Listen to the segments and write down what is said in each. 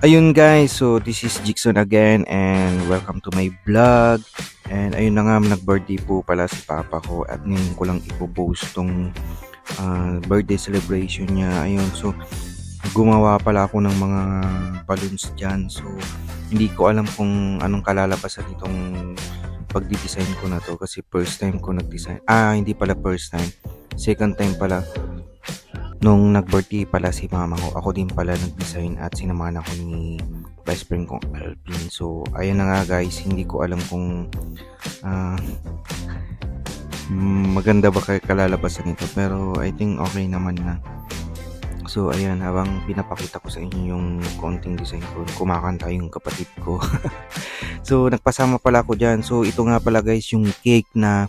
Ayun guys, so this is Jigson again and welcome to my vlog. And ayun na nga, nag-birthday po pala si Papa ko at ngayon ko lang ipopost tong birthday celebration niya. Ayun, so gumawa pala ako ng mga balloons dyan. So hindi ko alam kung anong kalalabasan itong pagdi-design ko na to kasi first time ko nag-design. Hindi pala first time. Second time pala nung nag-birthday pala si mama ko, ako din pala nag-design at sinamahan ako ni best friend kong Alvin. So, ayun na nga guys, hindi ko alam kung ah, maganda ba kalalabasan ito. Pero I think okay naman na. So, ayan, habang pinapakita ko sa inyo yung konting design ko, kumakanta yung kapatid ko. So, nagpasama pala ako dyan. So, ito nga pala guys, yung cake na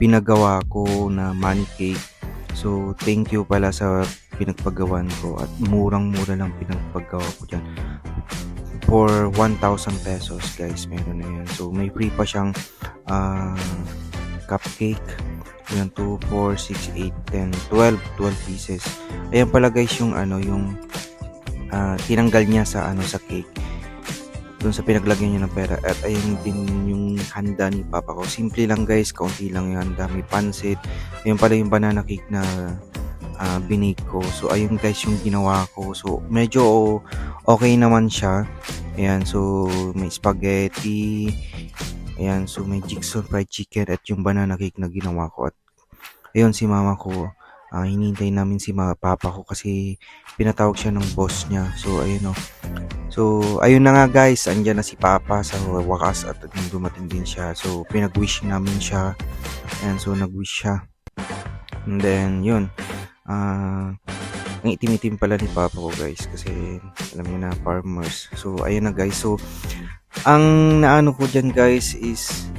pinagawa ko na money cake. So, thank you pala sa pinagpagawan ko at murang-mura lang pinagpagawa ko dyan. For 1,000 pesos guys, meron na yan. So, may free pa siyang cupcake. Yan, 2, 4, 6, 8, 10, 12 pieces. Ayan pala guys yung tinanggal niya sa sa cake. Doon sa pinaglagyan niya ng pera. At ayun din yung handa ni Papa ko. Simple lang guys, kaunti lang yung handa. May pansit. Ayun pala yung banana cake na binake ko. So ayun guys yung ginawa ko. So medyo okay naman siya. Ayan, so may spaghetti. Ayan, so may Jigsaw fried chicken at yung banana cake na ginawa ko. At ayun si mama ko. Hinihintay namin si Papa ko kasi pinatawag siya ng boss niya. So ayun o. So ayun na nga guys, andyan na si Papa sa wakas at dumating din siya. So pinag-wish namin siya. Ayan, so nag-wish siya. And then yun. Ang itim-itim pala ni Papa ko guys kasi alam niyo na, farmers. So ayun na guys. So ang naano ko dyan guys is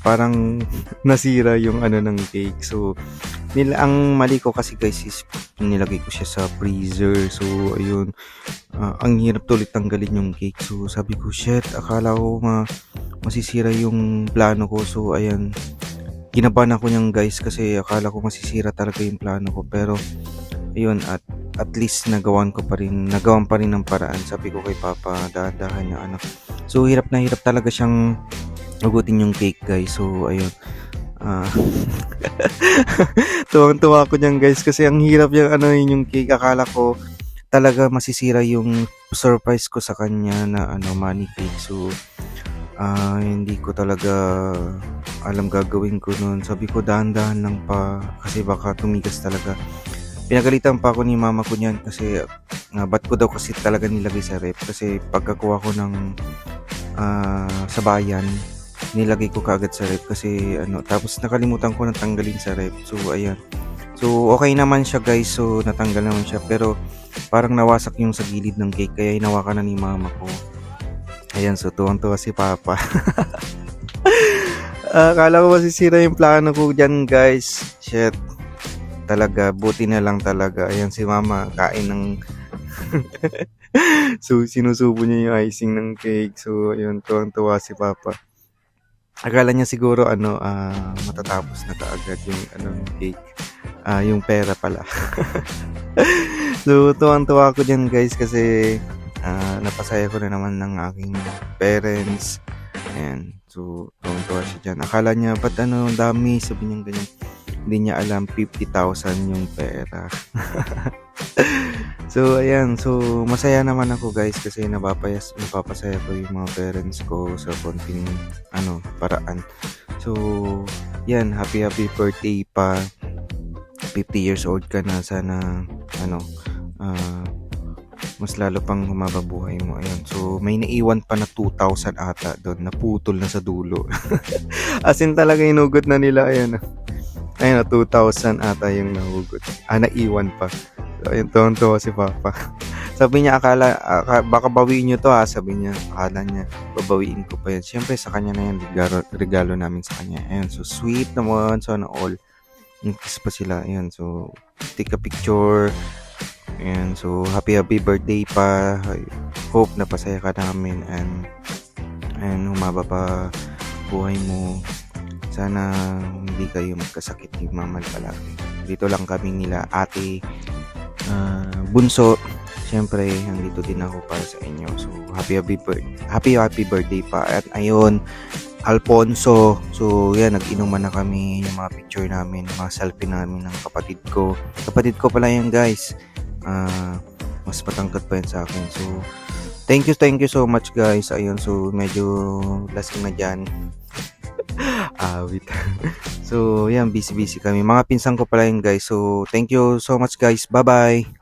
parang nasira yung ng cake. So ang mali ko kasi guys is nilagay ko siya sa freezer. So ayun, ang hirap tulit tanggalin yung cake. So sabi ko, shit, akala ko masisira yung plano ko. So ayan, ginabahan ako niyang guys kasi akala ko masisira talaga yung plano ko. Pero ayun, at least nagawan pa rin ng paraan. Sabi ko kay Papa, dahan-dahan niya anak. So hirap na hirap talaga siyang ugutin yung cake guys. So ayun, tuwang-tuwa ako niyan guys kasi ang hirap yung cake. Akala ko talaga masisira yung surprise ko sa kanya na money cake. So hindi ko talaga alam gagawin ko noon. Sabi ko dahan-dahan lang pa kasi baka tumigas talaga. Pinagalitan pa ako ni mama ko niyan kasi ba't ko daw kasi talaga nilagay sa rep. Kasi pagkakuha ko ng sa bayan, nilagay ko kaagad sa rep kasi tapos nakalimutan ko nang tanggalin sa rep. So ayan, so okay naman siya guys. So natanggal naman siya pero parang nawasak yung sa gilid ng cake kaya hinawakan na ni mama ko. Ayan, so tuwang-tuwa si Papa. Akala ko masisira yung plano ko dyan guys. Shit, talaga buti na lang talaga. Ayan si mama kain ng so sinusubo niya yung icing ng cake. So ayun, tuwang-tuwa si Papa. Akala niya siguro matatapos na kaagad yung cake. Yung pera pala. So tuwang-tuwa ako dyan guys kasi napasaya ko na naman ng aking parents. Ayan, so tuwang-tuwa siya dyan. Akala niya ba't dami, sabi niya ganyan. Hindi niya alam 50,000 yung pera. So ayan, so masaya naman ako guys kasi napapasaya ko yung mga parents ko sa konting paraan. So yan, happy birthday pa. 50 years old ka na, sana mas lalo pang humaba buhay mo. Ayan, so may naiwan pa na 2,000 ata doon, naputol na sa dulo. As in talaga inugot na nila. Ayan, 2,000 ata yung nahugot. Naiwan pa. So ayun, tuwang-tuwa si Papa. Sabi niya, baka bawiin nyo to sabi niya. Akala niya babawiin ko pa yan. Siyempre sa kanya na yan, regalo namin sa kanya. Ayan, so sweet naman, sana all. Kiss pa sila. Ayan, so take a picture. Ayan, so happy birthday pa. Hope na pasaya ka namin and humaba pa buhay mo. Sana hindi kayo magkasakit ni mama palagi. Dito lang kami nila ate, bunso, Siyempre, nandito din ako para sa inyo. So, happy birthday pa. At ayun, Alfonso. So, yan, nag-inuman na kami yung mga picture namin, mga selfie namin ng kapatid ko. Kapatid ko pala yan, guys. Mas matangkad pa yan sa akin. So, thank you so much, guys. Ayun, so, medyo lasing na dyan. Wait. So, yan, busy kami. Mga pinsan ko pala yun, guys. So, thank you so much, guys. Bye-bye.